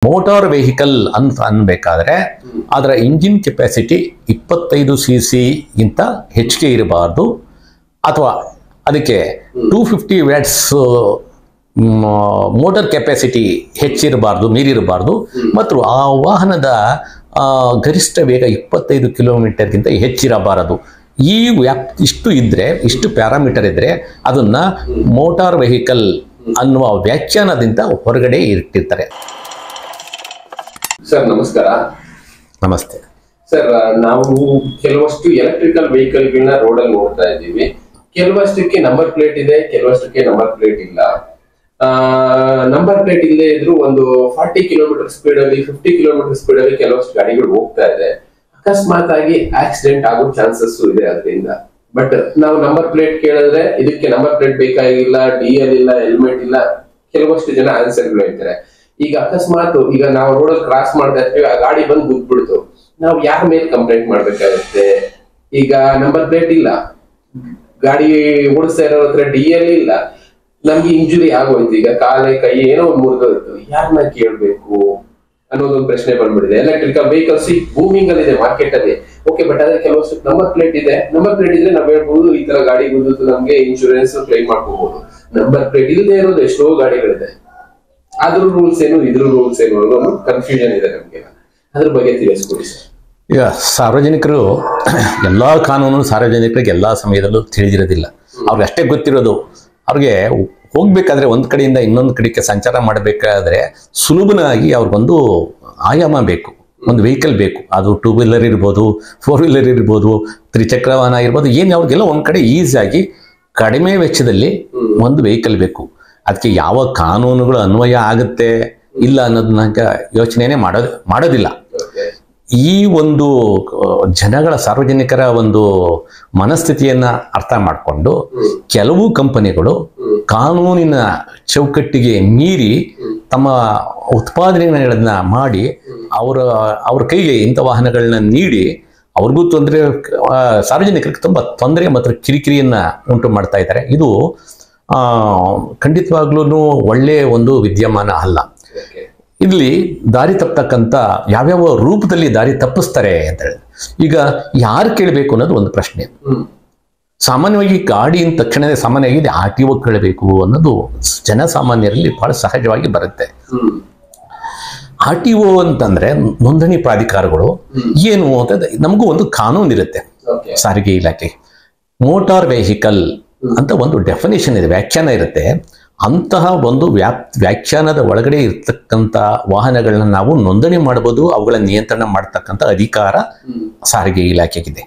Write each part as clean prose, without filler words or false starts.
Motor vehicle ಅಂತ ಅನ್ಬೇಕಾದ್ರೆ ಅದರ engine capacity 25 cc ಗಿಂತ ಹೆಚ್ಚಿಗೆ ಇರಬಾರ್ದು, ಅಥವಾ ಅದಕ್ಕೆ 250 ವ್ಯಾಟ್ಸ್ ಮೋಟಾರ್ ಕೆಪಾಸಿಟಿ ಹೆಚ್ಚಿರಬಾರ್ದು, ಮೀರಿರಬಾರ್ದು, ಮತ್ತು ಆ ವಾಹನದ ಗರಿಷ್ಠ ವೇಗ 25 ಕಿಲೋಮೀಟರ್ಗಿಂತ ಹೆಚ್ಚಿರಬಾರದು. ಈ ಇಷ್ಟು ಇದ್ರೆ, ಇಷ್ಟು ಪ್ಯಾರಾಮೀಟರ್ ಇದ್ರೆ ಅದನ್ನ ಮೋಟಾರ್ ವೆಹಿಕಲ್ ಅನ್ನುವ ವ್ಯಾಖ್ಯಾನದಿಂದ ಹೊರಗಡೆ ಇಟ್ಟಿರ್ತಾರೆ. ಸರ್ ನಮಸ್ಕಾರ. ನಮಸ್ತೆ ಸರ್, ನಾವು ಕೆಲವಷ್ಟು ಎಲೆಕ್ಟ್ರಿಕಲ್ ವೆಹಿಕಲ್ಗಳನ್ನ ರೋಡಲ್ಲಿ ನೋಡ್ತಾ ಇದ್ದೀವಿ. ಕೆಲವಷ್ಟಕ್ಕೆ ನಂಬರ್ ಪ್ಲೇಟ್ ಇದೆ, ಕೆಲವಷ್ಟಕ್ಕೆ ನಂಬರ್ ಪ್ಲೇಟ್ ಇಲ್ಲ. ನಂಬರ್ ಪ್ಲೇಟ್ ಇಲ್ಲದೆ ಇದ್ರು ಒಂದು 40 ಕಿಲೋಮೀಟರ್ ಸ್ಪೀಡ್ ಅಲ್ಲಿ, 50 ಕಿಲೋಮೀಟರ್ ಸ್ಪೀಡ್ ಅಲ್ಲಿ ಕೆಲವಷ್ಟು ಗಾಡಿಗಳು ಹೋಗ್ತಾ ಇದೆ. ಅಕಸ್ಮಾತ್ ಆಗಿ ಆಕ್ಸಿಡೆಂಟ್ ಆಗೋ ಚಾನ್ಸಸ್ ಇದೆ ಅದರಿಂದ. ಬಟ್ ನಾವು ನಂಬರ್ ಪ್ಲೇಟ್ ಕೇಳಿದ್ರೆ ಇದಕ್ಕೆ ನಂಬರ್ ಪ್ಲೇಟ್ ಬೇಕಾಗಿಲ್ಲ, DL ಇಲ್ಲ, ಹೆಲ್ಮೆಟ್ ಇಲ್ಲ, ಕೆಲವಷ್ಟು ಜನ ಆನ್ಸರ್ಗಳು ಹೇಳ್ತಾರೆ. ಈಗ ಅಕಸ್ಮಾತ್ ಈಗ ನಾವು ರೋಡಲ್ಲಿ ಕ್ರಾಸ್ ಮಾಡ್ತಾ ಇರ್ತೀವಿ, ಆ ಗಾಡಿ ಬಂದು ಗುದ್ಬಿಡ್ತು, ನಾವು ಯಾರ ಮೇಲೆ ಕಂಪ್ಲೇಂಟ್ ಮಾಡ್ಬೇಕಾಗುತ್ತೆ? ಈಗ ನಂಬರ್ ಪ್ಲೇಟ್ ಇಲ್ಲ, ಗಾಡಿ ಓಡಿಸ್ತಾ ಇರೋ ಹತ್ರ DL ಇಲ್ಲ, ನಮ್ಗೆ ಇಂಜುರಿ ಆಗೋಯ್ತು, ಈಗ ಕಾಲೇ ಕೈ ಏನೋ ಒಂದು ಮುರಿದೋಯ್ತು, ಯಾರನ್ನ ಕೇಳ್ಬೇಕು ಅನ್ನೋದೊಂದು ಪ್ರಶ್ನೆ ಬಂದ್ಬಿಟ್ಟಿದೆ. ಎಲೆಕ್ಟ್ರಿಕಲ್ ವೆಹಿಕಲ್ಸ್ ಬೂಮಿಂಗ್ ಅಲ್ಲಿ ಇದೆ ಮಾರ್ಕೆಟ್ ಅಲ್ಲಿ, ಓಕೆ. ಬಟ್ ಅದ್ರ ಕೆಲವಷ್ಟು ನಂಬರ್ ಪ್ಲೇಟ್ ಇದೆ. ನಂಬರ್ ಪ್ಲೇಟ್ ಇದ್ರೆ ನಾವ್ ಹೇಳ್ಬಹುದು ಈ ತರ ಗಾಡಿ ಗುದ್ದಿತು, ನಮ್ಗೆ ಇನ್ಶೂರೆನ್ಸ್ ಕ್ಲೈಮ್ ಮಾಡ್ಕೋಬಹುದು. ನಂಬರ್ ಪ್ಲೇಟ್ ಇಲ್ಲದೆ ಇರೋದು ಎಷ್ಟೋ ಗಾಡಿಗಳಿದೆ. ಅದ್ರ ರೂಲ್ಸ್ ಏನು, ಇದ್ರ ರೂಲ್ಸ್ ಏನು ಅನ್ನೋ ಕನ್ಫ್ಯೂಷನ್ ಇದೆ ನಮ್ಗೆ. ಅದ್ರ ಬಗ್ಗೆ ತಿಳಿಸ್ಕೊಡಿ ಸರ್. ಈಗ ಸಾರ್ವಜನಿಕರು ಎಲ್ಲಾ ಕಾನೂನು ಸಾರ್ವಜನಿಕರಿಗೆ ಎಲ್ಲಾ ಸಮಯದಲ್ಲೂ ತಿಳಿದಿರೋದಿಲ್ಲ. ಅವ್ರಿಗೆ ಅಷ್ಟೇ ಗೊತ್ತಿರೋದು. ಅವ್ರಿಗೆ ಹೋಗ್ಬೇಕಾದ್ರೆ ಒಂದ್ ಕಡೆಯಿಂದ ಇನ್ನೊಂದು ಕಡೆಗೆ ಸಂಚಾರ ಮಾಡಬೇಕಾದ್ರೆ ಸುಲಭನಾಗಿ ಅವ್ರಿಗೊಂದು ಆಯಾಮ ಬೇಕು, ಒಂದು ವೆಹಿಕಲ್ ಬೇಕು. ಅದು 2 ವೀಲರ್ ಇರ್ಬೋದು, 4 ವೀಲರ್ ಇರ್ಬೋದು, ತ್ರಿಚಕ್ರ ವಾಹನ ಇರ್ಬೋದು. ಏನು ಅವ್ರಿಗೆಲ್ಲ ಒಂದ್ ಕಡೆ ಈಸಿಯಾಗಿ ಕಡಿಮೆ ವೆಚ್ಚದಲ್ಲಿ ಒಂದು ವೆಹಿಕಲ್ ಬೇಕು. ಅದಕ್ಕೆ ಯಾವ ಕಾನೂನುಗಳು ಅನ್ವಯ ಆಗುತ್ತೆ ಇಲ್ಲ ಅನ್ನೋದನ್ನ ಯೋಚನೆನೇ ಮಾಡೋದಿಲ್ಲ. ಈ ಒಂದು ಜನಗಳ ಸಾರ್ವಜನಿಕರ ಒಂದು ಮನಸ್ಥಿತಿಯನ್ನ ಅರ್ಥ ಮಾಡಿಕೊಂಡು ಕೆಲವು ಕಂಪನಿಗಳು ಕಾನೂನಿನ ಚೌಕಟ್ಟಿಗೆ ಮೀರಿ ತಮ್ಮ ಉತ್ಪಾದನೆಗಳನ್ನ ಮಾಡಿ ಅವ್ರ ಕೈಗೆ ಇಂಥ ವಾಹನಗಳನ್ನ ನೀಡಿ ಅವ್ರಿಗೂ ತೊಂದರೆ, ಸಾರ್ವಜನಿಕರಿಗೆ ತುಂಬ ತೊಂದರೆ ಮತ್ತು ಕಿರಿಕಿರಿಯನ್ನ ಉಂಟು ಮಾಡ್ತಾ ಇದ್ದಾರೆ. ಇದು ಖಂಡಿತವಾಗ್ಲೂ ಒಳ್ಳೆಯ ಒಂದು ವಿದ್ಯಮಾನ ಅಲ್ಲ. ಇಲ್ಲಿ ದಾರಿ ತಪ್ಪತಕ್ಕಂಥ ಯಾವ್ಯಾವ ರೂಪದಲ್ಲಿ ದಾರಿ ತಪ್ಪಿಸ್ತಾರೆ ಅಂತ ಹೇಳಿ ಈಗ ಯಾರು ಕೇಳಬೇಕು ಅನ್ನೋದು ಒಂದು ಪ್ರಶ್ನೆ. ಸಾಮಾನ್ಯವಾಗಿ ಗಾಡಿ ಅಂದ ತಕ್ಷಣ ಸಾಮಾನ್ಯವಾಗಿ RTO ಕೇಳಬೇಕು ಅನ್ನೋದು ಜನಸಾಮಾನ್ಯರಲ್ಲಿ ಬಹಳ ಸಹಜವಾಗಿ ಬರುತ್ತೆ. RTO ಅಂತಂದ್ರೆ ನೋಂದಣಿ ಪ್ರಾಧಿಕಾರಗಳು ಏನು ಅಂತ ನಮಗೂ ಒಂದು ಕಾನೂನು ಇರುತ್ತೆ. ಸಾರಿಗೆ ಇಲಾಖೆ ಮೋಟಾರ್ ವೆಹಿಕಲ್ ಅಂತ ಒಂದು ಡೆಫಿನೇಷನ್ ಇದೆ, ವ್ಯಾಖ್ಯಾನ ಇರುತ್ತೆ. ಅಂತಹ ಒಂದು ವ್ಯಾಖ್ಯಾನದ ಒಳಗಡೆ ಇರ್ತಕ್ಕಂಥ ವಾಹನಗಳನ್ನ ನಾವು ನೋಂದಣಿ ಮಾಡಬಹುದು, ಅವುಗಳ ನಿಯಂತ್ರಣ ಮಾಡತಕ್ಕಂಥ ಅಧಿಕಾರ ಸಾರಿಗೆ ಇಲಾಖೆಗಿದೆ.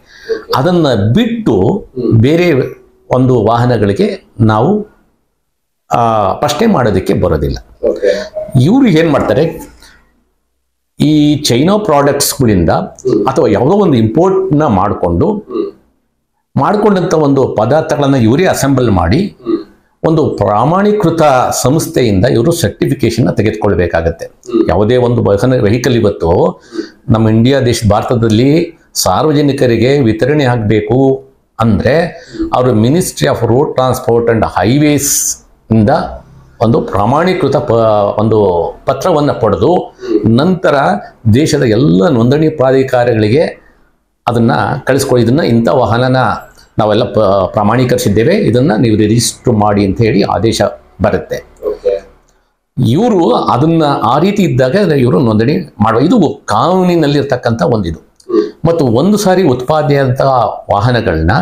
ಅದನ್ನ ಬಿಟ್ಟು ಬೇರೆ ಒಂದು ವಾಹನಗಳಿಗೆ ನಾವು ಪ್ರಶ್ನೆ ಮಾಡೋದಕ್ಕೆ ಬರೋದಿಲ್ಲ. ಇವರು ಏನ್ ಮಾಡ್ತಾರೆ, ಈ ಚೈನಾ ಪ್ರಾಡಕ್ಟ್ಸ್ಗಳಿಂದ ಅಥವಾ ಯಾವುದೋ ಒಂದು ಇಂಪೋರ್ಟ್ನ ಮಾಡಿಕೊಂಡಂಥ ಒಂದು ಪದಾರ್ಥಗಳನ್ನ ಇವರೇ ಅಸೆಂಬಲ್ ಮಾಡಿ ಒಂದು ಪ್ರಾಮಾಣೀಕೃತ ಸಂಸ್ಥೆಯಿಂದ ಇವರು ಸರ್ಟಿಫಿಕೇಶನ್ ತೆಗೆದುಕೊಳ್ಬೇಕಾಗತ್ತೆ. ಯಾವುದೇ ಒಂದು ವೆಹಿಕಲ್ ಇವತ್ತು ನಮ್ಮ ಭಾರತದಲ್ಲಿ ಸಾರ್ವಜನಿಕರಿಗೆ ವಿತರಣೆ ಆಗಬೇಕು ಅಂದ್ರೆ ಅವರು ministry of road transport and highways ಇಂದ ಒಂದು ಪ್ರಾಮಾಣೀಕೃತ ಒಂದು ಪತ್ರವನ್ನು ಪಡೆದು ನಂತರ ದೇಶದ ಎಲ್ಲ ನೋಂದಣಿ ಪ್ರಾಧಿಕಾರಗಳಿಗೆ ಅದನ್ನ ಕಳಿಸ್ಕೊಳ್ಳಿ, ಇದನ್ನ ಇಂಥ ವಾಹನನ ನಾವೆಲ್ಲ ಪ್ರಮಾಣೀಕರಿಸಿದ್ದೇವೆ, ಇದನ್ನ ನೀವು ರಿಜಿಸ್ಟರ್ ಮಾಡಿ ಅಂತ ಹೇಳಿ ಆದೇಶ ಬರುತ್ತೆ. ಇವರು ಅದನ್ನ ಆ ರೀತಿ ಇದ್ದಾಗ ಇವರು ನೋಂದಣಿ ಮಾಡುವ, ಇದು ಕಾನೂನಿನಲ್ಲಿರ್ತಕ್ಕಂಥ ಒಂದಿದು. ಮತ್ತು ಒಂದು ಸಾರಿ ಉತ್ಪಾದನೆಯಾದಂತಹ ವಾಹನಗಳನ್ನ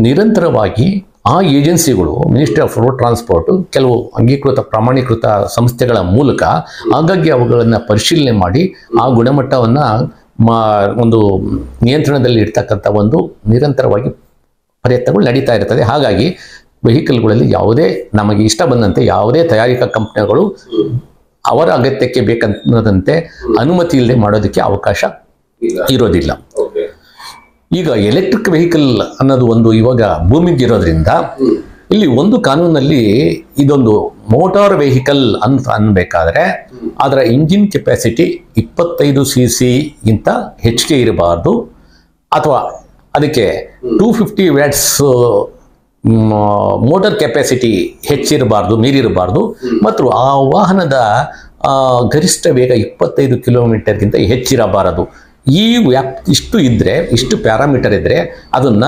ನಿರಂತರವಾಗಿ ಆ ಏಜೆನ್ಸಿಗಳು ಮಿನಿಸ್ಟ್ರಿ ಆಫ್ ರೋಡ್ ಟ್ರಾನ್ಸ್ಪೋರ್ಟ್ ಕೆಲವು ಅಂಗೀಕೃತ ಪ್ರಾಮಾಣೀಕೃತ ಸಂಸ್ಥೆಗಳ ಮೂಲಕ ಆಗಾಗ್ಗೆ ಅವುಗಳನ್ನು ಪರಿಶೀಲನೆ ಮಾಡಿ ಆ ಗುಣಮಟ್ಟವನ್ನ ಒಂದು ನಿಯಂತ್ರಣದಲ್ಲಿ ಇರ್ತಕ್ಕಂಥ ಒಂದು ನಿರಂತರವಾಗಿ ಪ್ರಯತ್ನಗಳು ನಡೀತಾ ಇರ್ತದೆ. ಹಾಗಾಗಿ ವೆಹಿಕಲ್ಗಳಲ್ಲಿ ಯಾವುದೇ ನಮಗೆ ಇಷ್ಟ ಬಂದಂತೆ ಯಾವುದೇ ತಯಾರಿಕಾ ಕಂಪನಿಗಳು ಅವರ ಅಗತ್ಯಕ್ಕೆ ಬೇಕನ್ನೋದಂತೆ ಅನುಮತಿ ಇಲ್ಲದೆ ಮಾಡೋದಕ್ಕೆ ಅವಕಾಶ ಇರೋದಿಲ್ಲ. ಈಗ ಎಲೆಕ್ಟ್ರಿಕ್ ವೆಹಿಕಲ್ ಅನ್ನೋದು ಒಂದು ಇವಾಗ ಭೂಮಿಗೆ ಇರೋದ್ರಿಂದ ಇಲ್ಲಿ ಒಂದು ಕಾನೂನಲ್ಲಿ ಇದೊಂದು ಮೋಟಾರ್ ವೆಹಿಕಲ್ ಅಂತ ಅನ್ಬೇಕಾದ್ರೆ ಅದರ ಇಂಜಿನ್ ಕೆಪಾಸಿಟಿ 25 cc ಗಿಂತ ಹೆಚ್ಚಿಗೆ ಇರಬಾರ್ದು, ಅಥವಾ ಅದಕ್ಕೆ 250 ವ್ಯಾಟ್ಸ್ ಮೋಟಾರ್ ಕೆಪಾಸಿಟಿ ಹೆಚ್ಚಿರಬಾರ್ದು, ಮೀರಿರಬಾರ್ದು, ಮತ್ತು ಆ ವಾಹನದ ಗರಿಷ್ಠ ವೇಗ 25 ಕಿಲೋಮೀಟರ್ಗಿಂತ ಹೆಚ್ಚಿರಬಾರದು. ಈ ಇಷ್ಟು ಇದ್ರೆ, ಇಷ್ಟು ಪ್ಯಾರಾಮೀಟರ್ ಇದ್ರೆ ಅದನ್ನ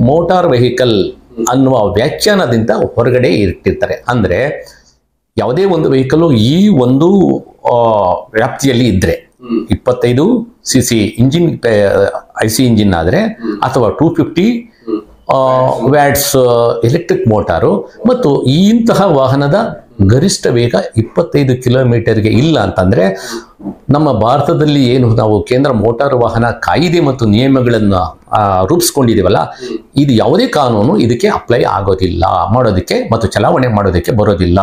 ಮೋಟಾರ್ ವೆಹಿಕಲ್ ಅನ್ನುವ ವ್ಯಾಖ್ಯಾನದಿಂದ ಹೊರಗಡೆ ಇಟ್ಟಿರ್ತಾರೆ. ಅಂದ್ರೆ ಯಾವುದೇ ಒಂದು ವೆಹಿಕಲ್ ಈ ಒಂದು ವ್ಯಾಪ್ತಿಯಲ್ಲಿ ಇದ್ರೆ 25 cc ಇಂಜಿನ್ IC ಇಂಜಿನ್ ಆದ್ರೆ ಅಥವಾ 250 ವ್ಯಾಟ್ಸ್ ಎಲೆಕ್ಟ್ರಿಕ್ ಮೋಟಾರು ಮತ್ತು ಇಂತಹ ವಾಹನದ ಗರಿಷ್ಠ ವೇಗ 25 ಕಿಲೋಮೀಟರ್ಗೆ ಇಲ್ಲ ಅಂತಂದ್ರೆ ನಮ್ಮ ಭಾರತದಲ್ಲಿ ಏನು ನಾವು ಕೇಂದ್ರ ಮೋಟಾರ್ ವಾಹನ ಕಾಯಿದೆ ಮತ್ತು ನಿಯಮಗಳನ್ನು ರೂಪಿಸ್ಕೊಂಡಿದೀವಲ್ಲ, ಇದು ಯಾವುದೇ ಕಾನೂನು ಇದಕ್ಕೆ ಅಪ್ಲೈ ಆಗೋದಿಲ್ಲ, ಮಾಡೋದಕ್ಕೆ ಮತ್ತು ಚಲಾವಣೆ ಮಾಡೋದಕ್ಕೆ ಬರೋದಿಲ್ಲ.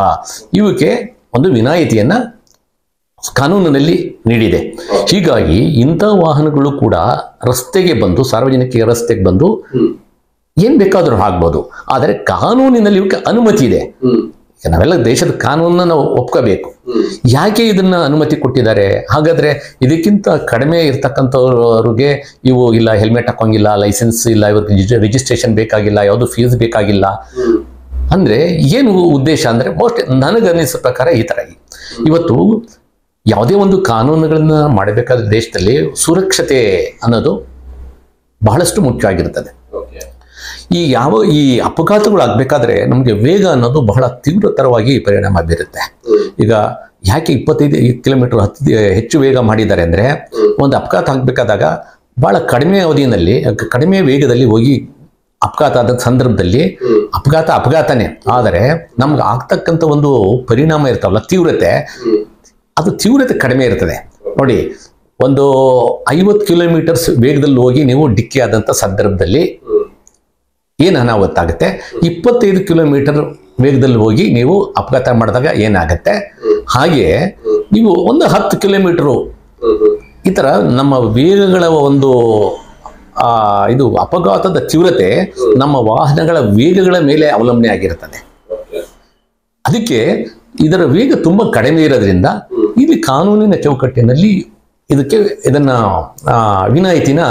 ಇವಕ್ಕೆ ಒಂದು ವಿನಾಯಿತಿಯನ್ನ ಕಾನೂನಿನಲ್ಲಿ ನೀಡಿದೆ. ಹೀಗಾಗಿ ಇಂಥ ವಾಹನಗಳು ಕೂಡ ರಸ್ತೆಗೆ ಬಂದು, ಸಾರ್ವಜನಿಕ ರಸ್ತೆಗೆ ಬಂದು ಏನ್ ಬೇಕಾದ್ರೂ ಆಗ್ಬೋದು. ಆದರೆ ಕಾನೂನಿನಲ್ಲಿ ಇವಕ್ಕೆ ಅನುಮತಿ ಇದೆ. ನಾವೆಲ್ಲ ದೇಶದ ಕಾನೂನನ್ನ ನಾವು ಒಪ್ಕೋಬೇಕು. ಯಾಕೆ ಇದನ್ನ ಅನುಮತಿ ಕೊಟ್ಟಿದ್ದಾರೆ? ಹಾಗಾದ್ರೆ ಇದಕ್ಕಿಂತ ಕಡಿಮೆ ಇರ್ತಕ್ಕಂಥವ್ರಿಗೆ ಇವು ಇಲ್ಲ, ಹೆಲ್ಮೆಟ್ ಹಾಕೋಂಗಿಲ್ಲ, ಲೈಸೆನ್ಸ್ ಇಲ್ಲ, ಇವ್ರಿಗೆ ರಿಜಿಸ್ಟ್ರೇಷನ್ ಬೇಕಾಗಿಲ್ಲ, ಯಾವುದು ಫೀಸ್ ಬೇಕಾಗಿಲ್ಲ ಅಂದ್ರೆ ಏನು ಉದ್ದೇಶ ಅಂದ್ರೆ ಮೋಸ್ಟ್ ನನಗನ್ನಿಸೋ ಪ್ರಕಾರ ಈ ತರ. ಇವತ್ತು ಯಾವುದೇ ಒಂದು ಕಾನೂನುಗಳನ್ನ ಮಾಡಬೇಕಾದ ದೇಶದಲ್ಲಿ ಸುರಕ್ಷತೆ ಅನ್ನೋದು ಬಹಳಷ್ಟು ಮುಖ್ಯವಾಗಿರ್ತದೆ. ಈ ಅಪಘಾತಗಳು ಆಗ್ಬೇಕಾದ್ರೆ ನಮಗೆ ವೇಗ ಅನ್ನೋದು ಬಹಳ ತೀವ್ರತರವಾಗಿ ಪರಿಣಾಮ ಬೀರುತ್ತೆ. ಈಗ ಯಾಕೆ 25 ಕಿಲೋಮೀಟರ್ ಹೆಚ್ಚು ವೇಗ ಮಾಡಿದ್ದಾರೆ ಅಂದ್ರೆ, ಒಂದು ಅಪಘಾತ ಆಗ್ಬೇಕಾದಾಗ ಬಹಳ ಕಡಿಮೆ ಅವಧಿಯಲ್ಲಿ, ಕಡಿಮೆ ವೇಗದಲ್ಲಿ ಹೋಗಿ ಅಪಘಾತ ಆದ ಸಂದರ್ಭದಲ್ಲಿ ಅಪಘಾತನೇ ಆದರೆ ನಮ್ಗೆ ಆಗ್ತಕ್ಕಂಥ ಒಂದು ಪರಿಣಾಮ ಇರ್ತಾವಲ್ಲ, ಅದು ತೀವ್ರತೆ ಕಡಿಮೆ ಇರ್ತದೆ. ನೋಡಿ, ಒಂದು 50 ಕಿಲೋಮೀಟರ್ಸ್ ವೇಗದಲ್ಲಿ ಹೋಗಿ ನೀವು ಡಿಕ್ಕಿ ಆದಂಥ ಸಂದರ್ಭದಲ್ಲಿ ಏನು ಅನಾಹುತ ಆಗುತ್ತೆ, 25 ಕಿಲೋಮೀಟರ್ ವೇಗದಲ್ಲಿ ಹೋಗಿ ನೀವು ಅಪಘಾತ ಮಾಡಿದಾಗ ಏನಾಗುತ್ತೆ, ಹಾಗೆ ನೀವು ಒಂದು 10 ಕಿಲೋಮೀಟರು ಈ ತರ ನಮ್ಮ ವೇಗಗಳ ಒಂದು ಇದು ಅಪಘಾತದ ತೀವ್ರತೆ ನಮ್ಮ ವಾಹನಗಳ ವೇಗಗಳ ಮೇಲೆ ಅವಲಂಬನೆ ಆಗಿರುತ್ತದೆ. ಅದಕ್ಕೆ ಇದರ ವೇಗ ತುಂಬಾ ಕಡಿಮೆ ಇರೋದ್ರಿಂದ ಇಲ್ಲಿ ಕಾನೂನಿನ ಚೌಕಟ್ಟಿನಲ್ಲಿ ಇದನ್ನ ವಿನಾಯಿತಿನ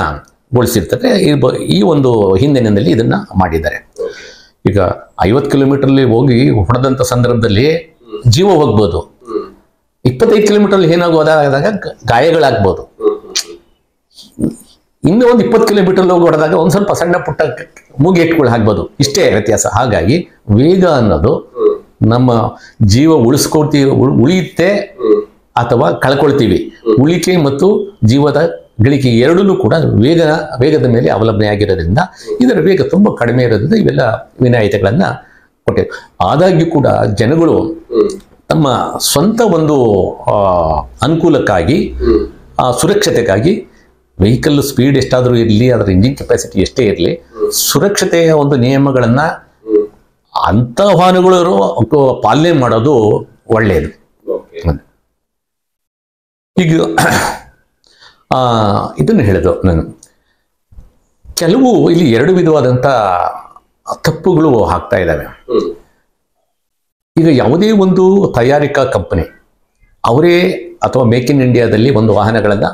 ಗೊಳಿಸಿರ್ತದೆ. ಈ ಒಂದು ಹಿನ್ನೆಲೆಯಲ್ಲಿ ಇದನ್ನ ಮಾಡಿದ್ದಾರೆ. ಈಗ 50 ಕಿಲೋಮೀಟರ್ಲಿ ಹೋಗಿ ಹೊಡೆದಂತ ಸಂದರ್ಭದಲ್ಲಿ ಜೀವ ಹೋಗ್ಬೋದು. 25 ಕಿಲೋಮೀಟರ್ ಏನಾಗೋದಾಗ ಗಾಯಗಳಾಗ್ಬೋದು. ಇನ್ನು ಒಂದು 20 ಕಿಲೋಮೀಟರ್ ಹೋಗಿ ಹೊಡೆದಾಗ ಒಂದ್ ಸ್ವಲ್ಪ ಸಣ್ಣ ಪುಟ್ಟ ಮೂಗೇಟ್ಗಳು ಆಗ್ಬೋದು. ಇಷ್ಟೇ ವ್ಯತ್ಯಾಸ. ಹಾಗಾಗಿ ವೇಗ ಅನ್ನೋದು ನಮ್ಮ ಜೀವ ಉಳಿಯುತ್ತೆ ಅಥವಾ ಕಳ್ಕೊಳ್ತೀವಿ. ಉಳಿಕೆ ಮತ್ತು ಜೀವದ ಗಳಿಕೆ ಎರಡೂ ಕೂಡ ವೇಗದ ಮೇಲೆ ಅವಲಂಬನೆ ಆಗಿರೋದ್ರಿಂದ ಇದರ ವೇಗ ತುಂಬಾ ಕಡಿಮೆ ಇರೋದ್ರಿಂದ ಇವೆಲ್ಲ ವಿನಾಯಿತಿಗಳನ್ನ ಕೊಟ್ಟಿದೆ. ಆದಾಗ್ಯೂ ಕೂಡ ಜನಗಳು ತಮ್ಮ ಸ್ವಂತ ಒಂದು ಅನುಕೂಲಕ್ಕಾಗಿ, ಸುರಕ್ಷತೆಗಾಗಿ ವೆಹಿಕಲ್ ಸ್ಪೀಡ್ ಎಷ್ಟಾದರೂ ಇರಲಿ, ಅದರ ಇಂಜಿನ್ ಕೆಪಾಸಿಟಿ ಎಷ್ಟೇ ಇರಲಿ, ಸುರಕ್ಷತೆಯ ಒಂದು ನಿಯಮಗಳನ್ನ ಅಂತ ವಾಹನಗಳು ಪಾಲನೆ ಮಾಡೋದು ಒಳ್ಳೆಯದು. ಈಗ ಇದನ್ನು ಹೇಳಿದ್ರು ನಾನು. ಕೆಲವು ಇಲ್ಲಿ ಎರಡು ವಿಧವಾದಂಥ ತಪ್ಪುಗಳು ಆಗ್ತಾ ಇದ್ದಾವೆ. ಈಗ ಯಾವುದೇ ಒಂದು ತಯಾರಿಕಾ ಕಂಪನಿ ಅವರೇ ಅಥವಾ ಮೇಕ್ ಇನ್ ಇಂಡಿಯಾದಲ್ಲಿ ಒಂದು ವಾಹನಗಳನ್ನು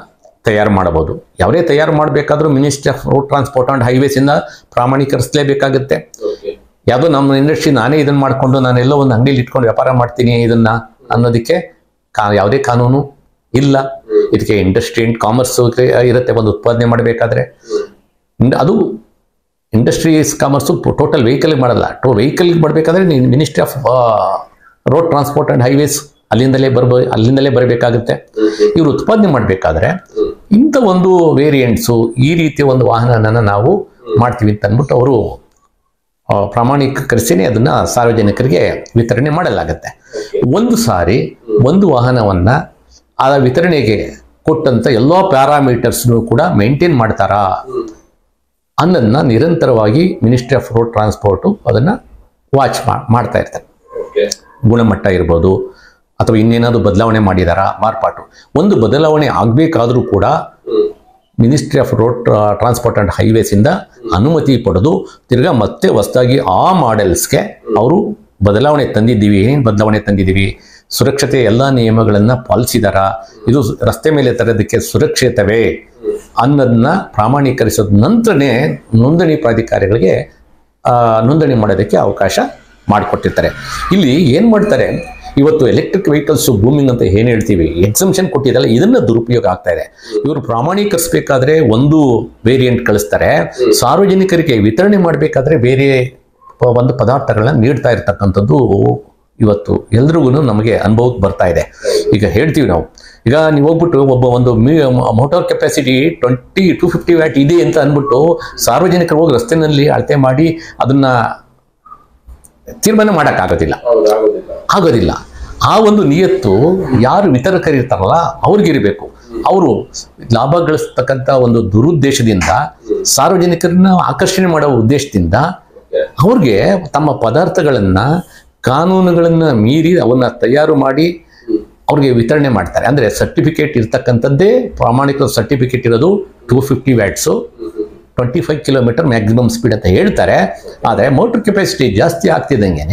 ತಯಾರು ಮಾಡಬಹುದು. ಯಾವರೇ ತಯಾರು ಮಾಡಬೇಕಾದ್ರೂ ministry of road transport and highways ಇಂದ ಪ್ರಾಮಾಣೀಕರಿಸಲೇಬೇಕಾಗುತ್ತೆ. ಯಾವುದೋ ನಮ್ಮ ಇಂಡಸ್ಟ್ರಿ ನಾನೇ ಇದನ್ನ ಮಾಡಿಕೊಂಡು ನಾನೆಲ್ಲೋ ಒಂದು ಅಂಗಡಿಯಲ್ಲಿ ಇಟ್ಕೊಂಡು ವ್ಯಾಪಾರ ಮಾಡ್ತೀನಿ ಇದನ್ನ ಅನ್ನೋದಕ್ಕೆ ಯಾವುದೇ ಕಾನೂನು ಇಲ್ಲ. ಇದಕ್ಕೆ ಇಂಡಸ್ಟ್ರಿ ಅಂಡ್ ಕಾಮರ್ಸ್ ಇರುತ್ತೆ. ಒಂದು ಉತ್ಪಾದನೆ ಮಾಡಬೇಕಾದ್ರೆ ಅದು ಇಂಡಸ್ಟ್ರೀಸ್ ಕಾಮರ್ಸು ಟೋಟಲ್ ವೆಹಿಕಲ್ ಮಾಡಲ್ಲ. ವೆಹಿಕಲ್ ಮಾಡಬೇಕಾದ್ರೆ ministry of road transport and highways ಅಲ್ಲಿಂದಲೇ ಬರಬೇಕಾಗುತ್ತೆ. ಇವರು ಉತ್ಪಾದನೆ ಮಾಡಬೇಕಾದ್ರೆ ಇಂಥ ಒಂದು ವೇರಿಯಂಟ್ಸು, ಈ ರೀತಿಯ ಒಂದು ವಾಹನನ ನಾವು ಮಾಡ್ತೀವಿ ಅಂತ ಅಂದ್ಬಿಟ್ಟು ಅವರು ಪ್ರಾಮಾಣೀಕರಿಸಿನೇ ಅದನ್ನ ಸಾರ್ವಜನಿಕರಿಗೆ ವಿತರಣೆ ಮಾಡಲಾಗುತ್ತೆ. ಒಂದು ಸಾರಿ ಒಂದು ವಾಹನವನ್ನ ಆ ವಿತರಣೆಗೆ ಕೊಟ್ಟಂತ ಎಲ್ಲಾ ಪ್ಯಾರಾಮೀಟರ್ಸ್ನು ಕೂಡ ಮೇಂಟೈನ್ ಮಾಡ್ತಾರಾ ಅನ್ನೋದನ್ನ ನಿರಂತರವಾಗಿ ಮಿನಿಸ್ಟ್ರಿ ಆಫ್ ರೋಡ್ ಟ್ರಾನ್ಸ್ಪೋರ್ಟ್ ಅದನ್ನ ವಾಚ್ ಮಾಡ್ತಾ ಇರ್ತಾರೆ. ಗುಣಮಟ್ಟ ಇರ್ಬೋದು ಅಥವಾ ಇನ್ನೇನಾದ್ರು ಬದಲಾವಣೆ ಮಾಡಿದಾರಾ, ಮಾರ್ಪಾಟು. ಒಂದು ಬದಲಾವಣೆ ಆಗ್ಬೇಕಾದ್ರೂ ಕೂಡ ministry of road transport and highways ಇಂದ ಅನುಮತಿ ಪಡೆದು ತಿರ್ಗಾ ಮತ್ತೆ ಹೊಸದಾಗಿ ಆ ಮಾಡೆಲ್ಸ್ಗೆ ಅವರು ಬದಲಾವಣೆ ತಂದಿದ್ದೀವಿ, ಸುರಕ್ಷತೆ ಎಲ್ಲ ನಿಯಮಗಳನ್ನ ಪಾಲಿಸಿದಾರ, ಇದು ರಸ್ತೆ ಮೇಲೆ ತರೋದಕ್ಕೆ ಸುರಕ್ಷಿತವೇ ಅನ್ನೋದನ್ನ ಪ್ರಾಮಾಣೀಕರಿಸಿದ ನಂತರನೇ ನೋಂದಣಿ ಪ್ರಾಧಿಕಾರಿಗಳಿಗೆ ನೋಂದಣಿ ಮಾಡೋದಕ್ಕೆ ಅವಕಾಶ ಮಾಡಿಕೊಟ್ಟಿರ್ತಾರೆ. ಇಲ್ಲಿ ಏನ್ ಮಾಡ್ತಾರೆ, ಇವತ್ತು ಎಲೆಕ್ಟ್ರಿಕ್ ವೆಹಿಕಲ್ಸ್ ಬೂಮಿಂಗ್ ಅಂತ ಏನು ಹೇಳ್ತೀವಿ, ಎಕ್ಸಂಪ್ಷನ್ ಕೊಟ್ಟಿದ್ದಲ್ಲ, ಇದನ್ನ ದುರುಪಯೋಗ ಆಗ್ತಾ ಇದೆ. ಇವರು ಪ್ರಾಮಾಣೀಕರಿಸಬೇಕಾದ್ರೆ ಒಂದು ವೇರಿಯಂಟ್ ಕಳಿಸ್ತಾರೆ, ಸಾರ್ವಜನಿಕರಿಗೆ ವಿತರಣೆ ಮಾಡಬೇಕಾದ್ರೆ ಬೇರೆ ಒಂದು ಪದಾರ್ಥಗಳನ್ನ ನೀಡ್ತಾ ಇರ್ತಕ್ಕಂಥದ್ದು ಇವತ್ತು ಎಲ್ರಿಗೂ ನಮಗೆ ಅನುಭವಕ್ಕೆ ಬರ್ತಾ ಇದೆ. ಈಗ ಹೇಳ್ತೀವಿ ನಾವು, ಈಗ ನೀವು ಹೋಗ್ಬಿಟ್ಟು ಒಂದು ಮೋಟಾರ್ ಕೆಪಾಸಿಟಿ 250 ವ್ಯಾಟ್ ಇದೆ ಅಂತ ಅಂದ್ಬಿಟ್ಟು ಸಾರ್ವಜನಿಕರು ಹೋಗಿ ರಸ್ತೆನಲ್ಲಿ ಅಳತೆ ಮಾಡಿ ಅದನ್ನ ತೀರ್ಮಾನ ಮಾಡೋಕ್ಕಾಗೋದಿಲ್ಲ. ಆ ಒಂದು ನಿಯತ್ತು ಯಾರು ವಿತರಕರಿರ್ತಾರಲ್ಲ ಅವ್ರಿಗಿರಬೇಕು. ಅವರು ಲಾಭ ಗಳಿಸ್ತಕ್ಕಂಥ ಒಂದು ದುರುದ್ದೇಶದಿಂದ, ಸಾರ್ವಜನಿಕರನ್ನ ಆಕರ್ಷಣೆ ಮಾಡೋ ಉದ್ದೇಶದಿಂದ ಅವ್ರಿಗೆ ತಮ್ಮ ಪದಾರ್ಥಗಳನ್ನ ಕಾನೂನುಗಳನ್ನ ಮೀರಿ ಅವನ್ನ ತಯಾರು ಮಾಡಿ ಅವ್ರಿಗೆ ವಿತರಣೆ ಮಾಡ್ತಾರೆ. ಅಂದ್ರೆ ಸರ್ಟಿಫಿಕೇಟ್ ಇರ್ತಕ್ಕಂಥದ್ದೇ ಪ್ರಾಮಾಣಿಕ ಸರ್ಟಿಫಿಕೇಟ್ ಇರೋದು 250 ವ್ಯಾಟ್ಸು, 25 ಕಿಲೋಮೀಟರ್ ಮ್ಯಾಕ್ಸಿಮಮ್ ಸ್ಪೀಡ್ ಅಂತ ಹೇಳ್ತಾರೆ. ಆದರೆ ಮೋಟರ್ ಕೆಪಾಸಿಟಿ ಜಾಸ್ತಿ ಆಗ್ತಿದ್ದಂಗೆ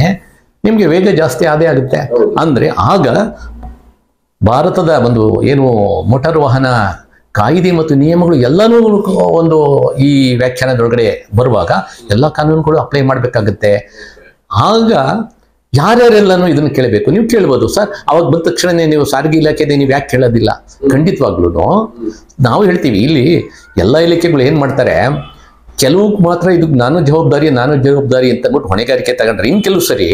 ನಿಮಗೆ ವೇಗ ಜಾಸ್ತಿ ಆಗುತ್ತೆ. ಅಂದ್ರೆ ಆಗ ಭಾರತದ ಒಂದು ಏನು ಮೋಟಾರ್ ವಾಹನ ಕಾಯ್ದೆ ಮತ್ತು ನಿಯಮಗಳು ಎಲ್ಲನೂ ಒಂದು ಈ ವ್ಯಾಖ್ಯಾನದೊಳಗಡೆ ಬರುವಾಗ ಎಲ್ಲ ಕಾನೂನುಗಳು ಅಪ್ಲೈ ಮಾಡಬೇಕಾಗುತ್ತೆ. ಆಗ ಯಾರ್ಯಾರೆಲ್ಲನೂ ಇದನ್ನು ಕೇಳಬೇಕು. ನೀವು ಕೇಳ್ಬೋದು, ಸರ್ ಅವಾಗ ಬಂದ ತಕ್ಷಣನೇ ನೀವು ಸಾರಿಗೆ ಇಲಾಖೆದೆ ನೀವು ಯಾಕೆ ಕೇಳೋದಿಲ್ಲ? ಖಂಡಿತವಾಗ್ಲೂ ನಾವು ಹೇಳ್ತೀವಿ, ಇಲ್ಲಿ ಎಲ್ಲ ಇಲಾಖೆಗಳು ಏನು ಮಾಡ್ತಾರೆ, ಕೆಲವು ಮಾತ್ರ ಇದು ನಾನು ಜವಾಬ್ದಾರಿ ಅಂತ ಅಂದ್ಬಿಟ್ಟು ಹೊಣೆಗಾರಿಕೆ ತಗೊಂಡ್ರೆ, ಇನ್ನು ಕೆಲವು ಸರಿ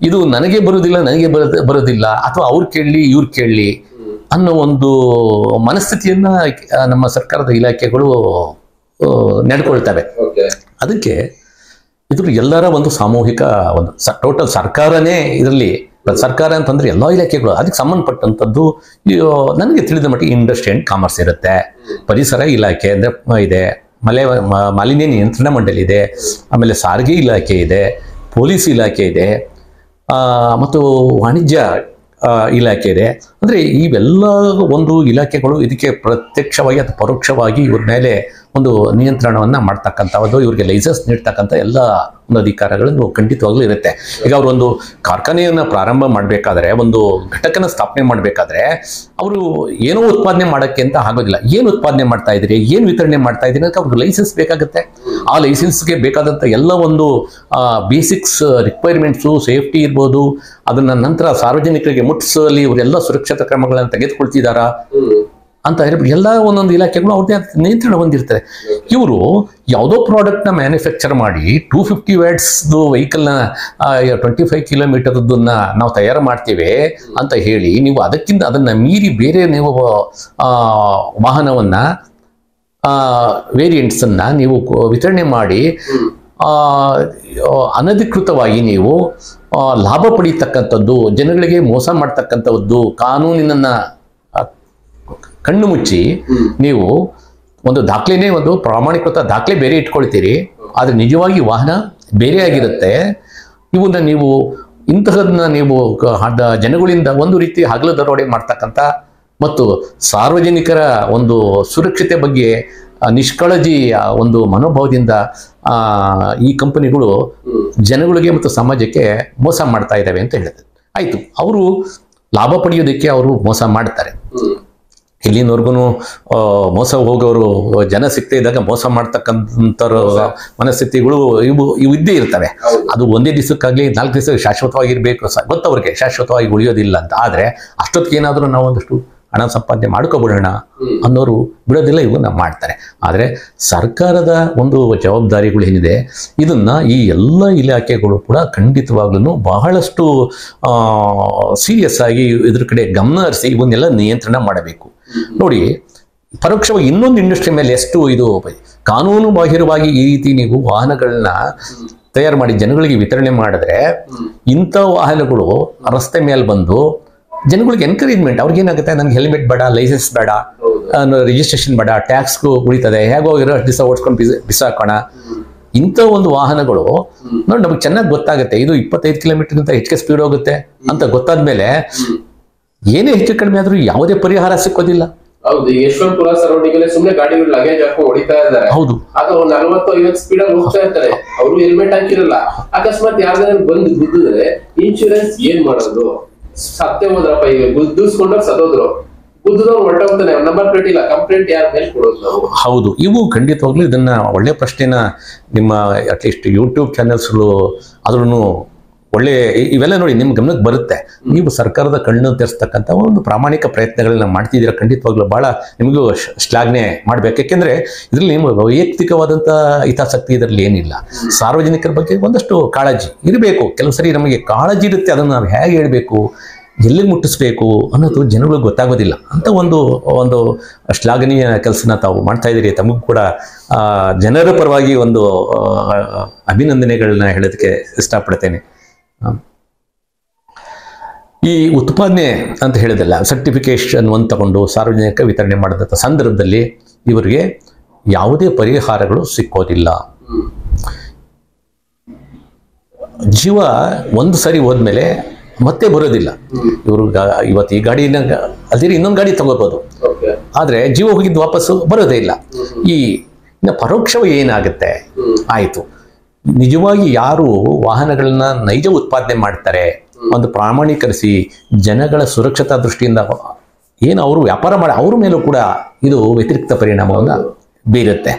ಇದು ನನಗೆ ಬರೋದಿಲ್ಲ ಅಥವಾ ಅವ್ರು ಕೇಳಲಿ ಇವ್ರು ಕೇಳಲಿ ಅನ್ನೋ ಒಂದು ಮನಸ್ಥಿತಿಯನ್ನ ನಮ್ಮ ಸರ್ಕಾರದ ಇಲಾಖೆಗಳು ನಡ್ಕೊಳ್ತವೆ. ಅದಕ್ಕೆ ಇದು ಎಲ್ಲರ ಒಂದು ಸಾಮೂಹಿಕ ಒಂದು ಟೋಟಲ್ ಸರ್ಕಾರನೇ ಇದರಲ್ಲಿ, ಸರ್ಕಾರ ಅಂತಂದ್ರೆ ಎಲ್ಲ ಇಲಾಖೆಗಳು ಅದಕ್ಕೆ ಸಂಬಂಧಪಟ್ಟಂಥದ್ದು. ನನಗೆ ತಿಳಿದ ಮಟ್ಟಿಗೆ ಇಂಡಸ್ಟ್ರಿ ಅಂಡ್ ಕಾಮರ್ಸ್ ಇರುತ್ತೆ, ಪರಿಸರ ಇಲಾಖೆ ಅಂದ್ರೆ ಇದೆ, ಮಾಲಿನ್ಯ ನಿಯಂತ್ರಣ ಮಂಡಳಿ ಇದೆ, ಆಮೇಲೆ ಸಾರಿಗೆ ಇಲಾಖೆ ಇದೆ, ಪೊಲೀಸ್ ಇಲಾಖೆ ಇದೆ, ಮತ್ತು ವಾಣಿಜ್ಯ ಇಲಾಖೆ ಇದೆ. ಅಂದರೆ ಇವೆಲ್ಲ ಒಂದು ಇಲಾಖೆಗಳು ಇದಕ್ಕೆ ಪ್ರತ್ಯಕ್ಷವಾಗಿ ಅಥವಾ ಪರೋಕ್ಷವಾಗಿ ಇವ್ರ ಮೇಲೆ ಒಂದು ನಿಯಂತ್ರಣವನ್ನು ಮಾಡ್ತಕ್ಕಂಥದ್ದು, ಇವ್ರಿಗೆ ಲೈಸೆನ್ಸ್ ನೀಡ್ತಕ್ಕಂಥ ಎಲ್ಲ ಒಂದು ಅಧಿಕಾರಗಳನ್ನು ಖಂಡಿತವಾಗ್ಲೂ ಇರುತ್ತೆ. ಈಗ ಅವರು ಒಂದು ಕಾರ್ಖಾನೆಯನ್ನು ಪ್ರಾರಂಭ ಮಾಡಬೇಕಾದ್ರೆ, ಒಂದು ಘಟಕನ ಸ್ಥಾಪನೆ ಮಾಡಬೇಕಾದ್ರೆ ಅವರು ಏನೋ ಉತ್ಪಾದನೆ ಮಾಡೋಕ್ಕೆ ಅಂತ ಆಗೋದಿಲ್ಲ. ಏನು ಉತ್ಪಾದನೆ ಮಾಡ್ತಾ ಇದ್ದೀರಿ, ಏನು ವಿತರಣೆ ಮಾಡ್ತಾ ಇದ್ದೀರಿ ಅಂತ ಅವ್ರಿಗೆ ಲೈಸೆನ್ಸ್ ಬೇಕಾಗುತ್ತೆ. ಆ ಲೈಸೆನ್ಸ್ಗೆ ಬೇಕಾದಂಥ ಎಲ್ಲ ಒಂದು ಬೇಸಿಕ್ಸ್ ರಿಕ್ವೈರ್ಮೆಂಟ್ಸು, ಸೇಫ್ಟಿ ಇರ್ಬೋದು, ಅದನ್ನ ನಂತರ ಸಾರ್ವಜನಿಕರಿಗೆ ಮುಟ್ಟಿಸಲಿ ಇವರೆಲ್ಲ ಸುರಕ್ಷತಾ ಕ್ರಮಗಳನ್ನು ತೆಗೆದುಕೊಳ್ತಿದ್ದಾರಾ ಅಂತ ಹೇಳ್ಬಿಟ್ಟು ಎಲ್ಲ ಒಂದೊಂದು ಇಲಾಖೆಗಳು ಅವ್ರದ್ದೇ ನಿಯಂತ್ರಣ ಹೊಂದಿರ್ತದೆ. ಇವರು ಯಾವುದೋ ಪ್ರಾಡಕ್ಟ್ನ ಮ್ಯಾನುಫ್ಯಾಕ್ಚರ್ ಮಾಡಿ 250 ವ್ಯಾಟ್ಸ್ದು ವೆಹಿಕಲ್ನ 25 ಕಿಲೋಮೀಟರ್ದನ್ನ ನಾವು ತಯಾರು ಮಾಡ್ತೇವೆ ಅಂತ ಹೇಳಿ ನೀವು ಅದನ್ನ ಮೀರಿ ಬೇರೆ ನೀವು ವಾಹನವನ್ನ ವೇರಿಯಂಟ್ಸನ್ನ ನೀವು ವಿತರಣೆ ಮಾಡಿ ಅನಧಿಕೃತವಾಗಿ ನೀವು ಲಾಭ ಪಡೀತಕ್ಕಂಥದ್ದು, ಜನಗಳಿಗೆ ಮೋಸ ಮಾಡ್ತಕ್ಕಂಥದ್ದು, ಕಾನೂನಿನ ಕಣ್ಣು ಮುಚ್ಚಿ ನೀವು ಒಂದು ದಾಖಲೆನೇ, ಒಂದು ಪ್ರಾಮಾಣಿಕೃತ ದಾಖಲೆ ಬೇರೆ ಇಟ್ಕೊಳ್ತೀರಿ, ಆದರೆ ನಿಜವಾಗಿ ವಾಹನ ಬೇರೆ ಆಗಿರುತ್ತೆ. ಇವನ್ನ ನೀವು ಇಂತಹದನ್ನ ನೀವು ಜನಗಳಿಂದ ಒಂದು ರೀತಿ ಹಗಲು ದರೋಡೆ ಮಾಡ್ತಕ್ಕಂಥ ಮತ್ತು ಸಾರ್ವಜನಿಕರ ಒಂದು ಸುರಕ್ಷತೆ ಬಗ್ಗೆ ನಿಷ್ಕಳಜಿ ಒಂದು ಮನೋಭಾವದಿಂದ ಈ ಕಂಪನಿಗಳು ಜನಗಳಿಗೆ ಮತ್ತು ಸಮಾಜಕ್ಕೆ ಮೋಸ ಮಾಡ್ತಾ ಇದ್ದಾವೆ ಅಂತ ಹೇಳಿದ್ರು. ಆಯ್ತು, ಅವರು ಲಾಭ ಪಡೆಯೋದಕ್ಕೆ ಅವರು ಮೋಸ ಮಾಡ್ತಾರೆ. ಇಲ್ಲಿನವರೆಗೂ ಮೋಸ ಹೋಗೋರು ಜನ ಸಿಗ್ತಾ ಇದ್ದಾಗ ಮೋಸ ಮಾಡ್ತಕ್ಕಂಥವ್ರ ಮನಸ್ಥಿತಿಗಳು ಇವು ಇದ್ದೇ ಇರ್ತವೆ. ಅದು ಒಂದೇ ದಿವಸಕ್ಕಾಗಲಿ 4 ದಿವಸ ಶಾಶ್ವತವಾಗಿರ್ಬೇಕು, ಗೊತ್ತವ್ರಿಗೆ ಶಾಶ್ವತವಾಗಿ ಉಳಿಯೋದಿಲ್ಲ ಅಂತ. ಆದರೆ ಅಷ್ಟೊತ್ತಿಗೆ ಏನಾದರೂ ನಾವು ಒಂದಷ್ಟು ಹಣ ಸಂಪಾದನೆ ಮಾಡ್ಕೊಬಿಡೋಣ ಅನ್ನೋರು ಬಿಡೋದಿಲ್ಲ, ಇವನ್ನ ಮಾಡ್ತಾರೆ. ಆದರೆ ಸರ್ಕಾರದ ಒಂದು ಜವಾಬ್ದಾರಿಗಳು ಏನಿದೆ ಇದನ್ನ ಈ ಎಲ್ಲ ಇಲಾಖೆಗಳು ಕೂಡ ಖಂಡಿತವಾಗ್ಲೂ ಬಹಳಷ್ಟು ಸೀರಿಯಸ್ ಆಗಿ ಇದ್ರ ಕಡೆ ಗಮನ ಹರಿಸಿ ಇವನ್ನೆಲ್ಲ ನಿಯಂತ್ರಣ ಮಾಡಬೇಕು. ನೋಡಿ, ಪರೋಕ್ಷವಾಗಿ ಇನ್ನೊಂದು ಇಂಡಸ್ಟ್ರಿ ಮೇಲೆ ಎಷ್ಟು ಇದು ಕಾನೂನು ಬಾಹಿರವಾಗಿ ಈ ರೀತಿ ನೀವು ವಾಹನಗಳನ್ನ ತಯಾರು ಮಾಡಿ ಜನಗಳಿಗೆ ವಿತರಣೆ ಮಾಡಿದ್ರೆ, ಇಂಥ ವಾಹನಗಳು ರಸ್ತೆ ಮೇಲೆ ಬಂದು ಜನಗಳಿಗೆ ಎನ್ಕರೇಜ್ಮೆಂಟ್, ಅವ್ರಿಗೇನಾಗುತ್ತೆ, ನನಗೆ ಹೆಲ್ಮೆಟ್ ಬೇಡ, ಲೈಸೆನ್ಸ್ ಬೇಡ, ರಿಜಿಸ್ಟ್ರೇಷನ್ ಬೇಡ, ಟ್ಯಾಕ್ಸ್ ಉಳಿತದೆ, ಹೇಗೋ ಇರೋ ದಿವಸ ಓಡಿಸ್ಕೊಂಡು ಬಿಸಾಕೋಣ. ಇಂಥ ಒಂದು ವಾಹನಗಳು ನೋಡಿ ನಮಗೆ ಚೆನ್ನಾಗಿ ಗೊತ್ತಾಗುತ್ತೆ, ಇದು 25 ಕಿಲೋಮೀಟರ್ಗಿಂತ ಹೆಚ್ಚಿಗೆ ಸ್ಪೀಡ್ ಹೋಗುತ್ತೆ ಅಂತ ಗೊತ್ತಾದ್ಮೇಲೆ ಏನೇ ಹೆಚ್ಚು ಕಡಿಮೆ ಆದ್ರೂ ಯಾವುದೇ ಪರಿಹಾರ ಸಿಕ್ಕೋದಿಲ್ಲ. ಹೌದು, ಯಶವಂತಪುರ ಸರೌಂಡಿಂಗ್ ಸುಮ್ಮನೆ ಗಾಡಿಗಳು ಲಗೇಜ್ ಹಾಕೊಂಡು ಹೊಡಿತಾ ಇದ್ದಾರೆ. ಹೌದು, ಅದು 40-50 ಸ್ಪೀಡ್ ಅಲ್ಲಿ ಹೋಗ್ತಾ ಇರ್ತಾರೆ, ಅವರು ಹೆಲ್ಮೆಟ್ ಹಾಕಿರಲ್ಲ. ಅಕಸ್ಮಾತ್ ಯಾವ್ದಾದ್ರು ಬಂದು ಗುದ್ದಿದ್ರೆ ಇನ್ಶೂರೆನ್ಸ್ ಏನ್ ಮಾಡೋದು? ಸತ್ಯ ಹೋದ್ರಪ್ಪ, ಈಗ ಗುದ್ದಿಸ್ಕೊಂಡಾಗ ಸತ್ತೋದ್ರು, ಗುದ್ದದವ್ರು ಹೊರಟೋಗ್ತಾನೆ, ನಂಬರ್ ಪ್ಲೇಟ್ ಇಲ್ಲ, ಕಂಪ್ಲೇಂಟ್ ಯಾರ ಮೇಲೆ ಕೊಡೋದು ನಾವು? ಹೌದು, ಇವು ಖಂಡಿತವಾಗ್ಲೂ ಇದನ್ನ ಒಳ್ಳೆ ಪ್ರಶ್ನೆನ ನಿಮ್ಮ ಅಟ್ಲೀಸ್ಟ್ ಯೂಟ್ಯೂಬ್ ಚಾನೆಲ್ಸ್ಗಳು ಆದ್ರೂ ಒಳ್ಳೆ ಇವೆಲ್ಲ ನೋಡಿ ನಿಮ್ಮ ಗಮನಕ್ಕೆ ಬರುತ್ತೆ. ನೀವು ಸರ್ಕಾರದ ಕಣ್ಣು ತೆರೆಸ್ತಕ್ಕಂಥ ಒಂದು ಪ್ರಾಮಾಣಿಕ ಪ್ರಯತ್ನಗಳನ್ನ ಮಾಡ್ತಿದ್ದೀರಾ. ಖಂಡಿತವಾಗ್ಲೂ ಬಹಳ ನಿಮಗೂ ಶ್ಲಾಘನೆ ಮಾಡ್ಬೇಕು. ಯಾಕೆಂದ್ರೆ ಇದ್ರಲ್ಲಿ ನಿಮ್ಮ ವೈಯಕ್ತಿಕವಾದಂಥ ಹಿತಾಸಕ್ತಿ ಇದರಲ್ಲಿ ಏನಿಲ್ಲ. ಸಾರ್ವಜನಿಕರ ಬಗ್ಗೆ ಒಂದಷ್ಟು ಕಾಳಜಿ ಇರಬೇಕು. ಕೆಲವು ಸರಿ ನಮಗೆ ಕಾಳಜಿ ಇರುತ್ತೆ, ಅದನ್ನು ನಾವು ಹೇಗೆ ಹೇಳಬೇಕು, ಎಲ್ಲಿಗೆ ಮುಟ್ಟಿಸ್ಬೇಕು ಅನ್ನೋದು ಜನಗಳಿಗೆ ಗೊತ್ತಾಗೋದಿಲ್ಲ. ಅಂತ ಒಂದು ಶ್ಲಾಘನೀಯ ಕೆಲಸನ ತಾವು ಮಾಡ್ತಾ ಇದ್ದೀರಿ. ತಮಗೂ ಕೂಡ ಜನರ ಪರವಾಗಿ ಒಂದು ಅಭಿನಂದನೆಗಳನ್ನ ಹೇಳೋದಕ್ಕೆ ಇಷ್ಟಪಡ್ತೇನೆ. ಈ ಉತ್ಪಾದನೆ ಅಂತ ಹೇಳಿದಲ್ಲ, ಸರ್ಟಿಫಿಕೇಶನ್ ಒಂದು ತಗೊಂಡು ಸಾರ್ವಜನಿಕ ವಿತರಣೆ ಮಾಡಿದಂಥ ಸಂದರ್ಭದಲ್ಲಿ ಇವರಿಗೆ ಯಾವುದೇ ಪರಿಹಾರಗಳು ಸಿಕ್ಕೋದಿಲ್ಲ. ಜೀವ ಒಂದು ಸರಿ ಹೋದ್ಮೇಲೆ ಮತ್ತೆ ಬರೋದಿಲ್ಲ. ಇವರು ಇವತ್ತು ಈ ಗಾಡಿನ ಅಲ್ದಿರಿ ಇನ್ನೊಂದು ಗಾಡಿ ತಗೋಬಹುದು, ಆದ್ರೆ ಜೀವ ಹೋಗಿದ್ದು ವಾಪಸ್ಸು ಬರೋದೇ ಇಲ್ಲ. ಈ ಪರೋಕ್ಷವಾಗಿ ಏನಾಗುತ್ತೆ, ಆಯ್ತು ನಿಜವಾಗಿ ಯಾರು ವಾಹನಗಳನ್ನ ನೈಜ ಉತ್ಪಾದನೆ ಮಾಡ್ತಾರೆ, ಒಂದು ಪ್ರಾಮಾಣೀಕರಿಸಿ ಜನಗಳ ಸುರಕ್ಷತಾ ದೃಷ್ಟಿಯಿಂದ ಏನು ಅವರು ವ್ಯಾಪಾರ ಮಾಡಿ ಅವ್ರ ಮೇಲೂ ಕೂಡ ಇದು ವ್ಯತಿರಿಕ್ತ ಪರಿಣಾಮವನ್ನು ಬೀರುತ್ತೆ.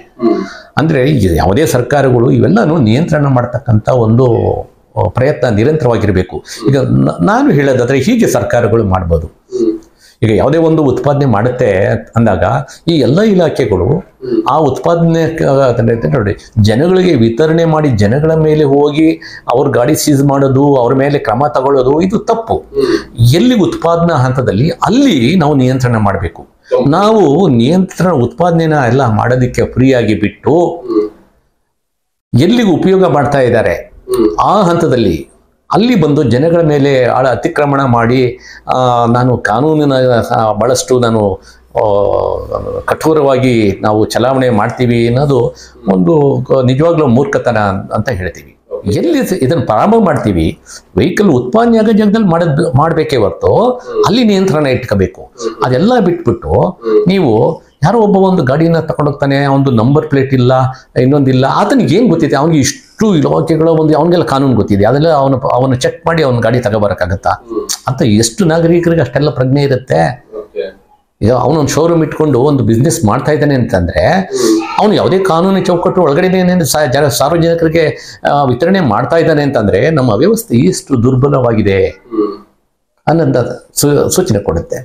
ಅಂದ್ರೆ ಯಾವುದೇ ಸರ್ಕಾರಗಳು ಇವೆಲ್ಲನೂ ನಿಯಂತ್ರಣ ಮಾಡ್ತಕ್ಕಂಥ ಒಂದು ಪ್ರಯತ್ನ ನಿರಂತರವಾಗಿರಬೇಕು. ಈಗ ನಾನು ಹೇಳೋದಾದ್ರೆ ಹೀಗೆ ಸರ್ಕಾರಗಳು ಮಾಡ್ಬೋದು. ಈಗ ಯಾವುದೇ ಒಂದು ಉತ್ಪಾದನೆ ಮಾಡುತ್ತೆ ಅಂದಾಗ ಈ ಎಲ್ಲ ಇಲಾಖೆಗಳು ಆ ಉತ್ಪಾದನೆ ನೋಡಿ ಜನಗಳಿಗೆ ವಿತರಣೆ ಮಾಡಿ ಜನಗಳ ಮೇಲೆ ಹೋಗಿ ಅವ್ರ ಗಾಡಿ ಸೀಸ್ ಮಾಡೋದು, ಅವ್ರ ಮೇಲೆ ಕ್ರಮ ತಗೊಳ್ಳೋದು ಇದು ತಪ್ಪು. ಎಲ್ಲಿ ಉತ್ಪಾದನಾ ಹಂತದಲ್ಲಿ ಅಲ್ಲಿ ನಾವು ನಿಯಂತ್ರಣ ಮಾಡಬೇಕು. ನಾವು ನಿಯಂತ್ರಣ ಉತ್ಪಾದನೆನ ಎಲ್ಲ ಮಾಡೋದಕ್ಕೆ ಫ್ರೀಯಾಗಿ ಬಿಟ್ಟು ಎಲ್ಲಿಗೆ ಉಪಯೋಗ ಮಾಡ್ತಾ ಇದ್ದಾರೆ ಆ ಹಂತದಲ್ಲಿ ಅಲ್ಲಿ ಬಂದು ಜನಗಳ ಮೇಲೆ ಅತಿಕ್ರಮಣ ಮಾಡಿ ನಾನು ಕಾನೂನಿನ ಬಹಳಷ್ಟು ನಾನು ಕಠೋರವಾಗಿ ನಾವು ಚಲಾವಣೆ ಮಾಡ್ತೀವಿ ಅನ್ನೋದು ಒಂದು ನಿಜವಾಗ್ಲೂ ಮೂರ್ಖತನ ಅಂತ ಹೇಳ್ತೀವಿ. ಎಲ್ಲಿ ಇದನ್ನು ಪ್ರಾರಂಭ ಮಾಡ್ತೀವಿ, ವೆಹಿಕಲ್ ಉತ್ಪಾದನೆ ಆಗೋ ಜಾಗದಲ್ಲಿ ಮಾಡಬೇಕೇ ಹೊರತು ಅಲ್ಲಿ ನಿಯಂತ್ರಣ ಇಟ್ಕೋಬೇಕು. ಅದೆಲ್ಲ ಬಿಟ್ಬಿಟ್ಟು ನೀವು ಯಾರೋ ಒಬ್ಬ ಒಂದು ಗಾಡಿನ ತಗೊಂಡೋಗ್ತಾನೆ, ಅವನದು ನಂಬರ್ ಪ್ಲೇಟ್ ಇಲ್ಲ, ಇನ್ನೊಂದಿಲ್ಲ, ಆತನಿಗೆ ಏನು ಗೊತ್ತಿದೆ? ಅವನಿಗೆ ಇಷ್ಟು ಇಲಾಖೆಗಳ ಒಂದು ಅವನಿಗೆಲ್ಲ ಕಾನೂನು ಗೊತ್ತಿದೆ, ಅದೆಲ್ಲ ಅವನು ಚೆಕ್ ಮಾಡಿ ಅವನ ಗಾಡಿ ತಗೋಬರಕ್ಕಾಗತ್ತಾ ಅಂತ ಎಷ್ಟು ನಾಗರಿಕರಿಗೆ ಅಷ್ಟೆಲ್ಲ ಪ್ರಜ್ಞೆ ಇರುತ್ತೆ. ಈಗ ಅವನೊಂದು ಶೋರೂಮ್ ಇಟ್ಕೊಂಡು ಒಂದು ಬಿಸ್ನೆಸ್ ಮಾಡ್ತಾ ಇದ್ದಾನೆ ಅಂತಂದ್ರೆ ಅವನು ಯಾವುದೇ ಕಾನೂನು ಚೌಕಟ್ಟು ಒಳಗಡೆ ಸಾರ್ವಜನಿಕರಿಗೆ ವಿತರಣೆ ಮಾಡ್ತಾ ಇದ್ದಾನೆ ಅಂತಂದ್ರೆ ನಮ್ಮ ವ್ಯವಸ್ಥೆ ಎಷ್ಟು ದುರ್ಬಲವಾಗಿದೆ ಅನ್ನೋದ ಸೂಚನೆ ಕೊಡುತ್ತೆ.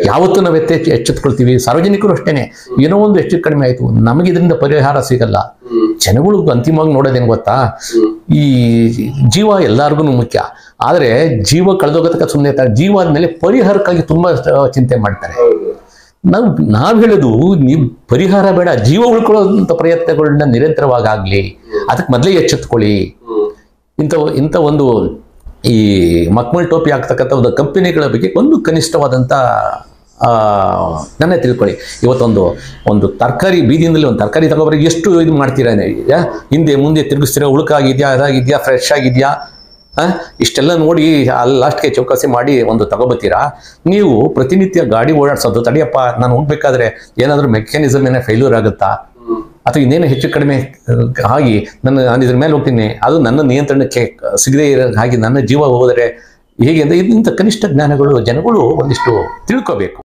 ಯಾವತ್ತೂ ನಾವು ಎಚ್ಚೆತ್ಕೊಳ್ತೀವಿ, ಸಾರ್ವಜನಿಕರು ಅಷ್ಟೇನೆ. ಏನೋ ಒಂದು ಹೆಚ್ಚು ಕಡಿಮೆ ಆಯ್ತು, ನಮಗೆ ಇದರಿಂದ ಪರಿಹಾರ ಸಿಗಲ್ಲ. ಜನಗಳು ಅಂತಿಮವಾಗಿ ನೋಡೋದೇನು ಗೊತ್ತಾ, ಈ ಜೀವ ಎಲ್ಲರಿಗೂ ಮುಖ್ಯ, ಆದರೆ ಜೀವ ಕಳೆದೋಗತಕ್ಕ ಸುಮ್ಮನೆ ಜೀವ ಆದ್ಮೇಲೆ ಪರಿಹಾರಕ್ಕಾಗಿ ತುಂಬಾ ಚಿಂತೆ ಮಾಡ್ತಾರೆ. ನಾವು ಹೇಳೋದು ನೀವು ಪರಿಹಾರ ಬೇಡ, ಜೀವ ಉಳ್ಕೊಳ್ಳೋಂಥ ಪ್ರಯತ್ನಗಳನ್ನ ನಿರಂತರವಾಗಲಿ, ಅದಕ್ಕೆ ಮೊದಲೇ ಎಚ್ಚೆತ್ಕೊಳ್ಳಿ. ಇಂಥ ಒಂದು ಈ ಮಕ್ಮಲ್ ಟೋಪಿ ಆಗ್ತಕ್ಕಂಥ ಒಂದು ಕಂಪನಿಗಳ ಬಗ್ಗೆ ಒಂದು ಕನಿಷ್ಠವಾದಂಥ ನನ್ನ ತಿಳ್ಕೊಳ್ಳಿ. ಇವತ್ತೊಂದು ತರಕಾರಿ ಬೀದಿನಲ್ಲಿ ಒಂದು ತರಕಾರಿ ತಗೋಬರಿಗೆ ಎಷ್ಟು ಇದು ಮಾಡ್ತೀರಾ, ಹಿಂದೆ ಮುಂದೆ ತಿರುಗಿಸ್ತೀರಾ, ಉಳುಕಾಗಿದೆಯಾ, ಅದಾಗಿದೆಯಾ, ಫ್ರೆಶ್ ಆಗಿದೆಯಾ, ಇಷ್ಟೆಲ್ಲ ನೋಡಿ ಅಲ್ಲಿ ಲಾಸ್ಟ್ಗೆ ಚೌಕಾಸಿ ಮಾಡಿ ಒಂದು ತಗೋಬತ್ತೀರಾ. ನೀವು ಪ್ರತಿನಿತ್ಯ ಗಾಡಿ ಓಡಾಡ್ಸೋದು, ತಡಿಯಪ್ಪ ನಾನು ಹೋಗ್ಬೇಕಾದ್ರೆ ಏನಾದರೂ ಮೆಕ್ಯಾನಿಸಮ್ ಏನೋ ಫೇಲ್ಯೂರ್ ಆಗುತ್ತಾ ಅಥವಾ ಇನ್ನೇನು ಹೆಚ್ಚು ಕಡಿಮೆ ಆಗಿ ನಾನು ಇದ್ರ ಮೇಲೆ ಹೋಗ್ತೀನಿ, ಅದು ನನ್ನ ನಿಯಂತ್ರಣಕ್ಕೆ ಸಿಗದೇ ಇರೋ ಹಾಗೆ ನನ್ನ ಜೀವ ಹೋದರೆ ಹೇಗೆ ಅಂದರೆ ಇಂಥ ಕನಿಷ್ಠ ಜ್ಞಾನಗಳು ಜನಗಳು ಒಂದಿಷ್ಟು ತಿಳ್ಕೋಬೇಕು.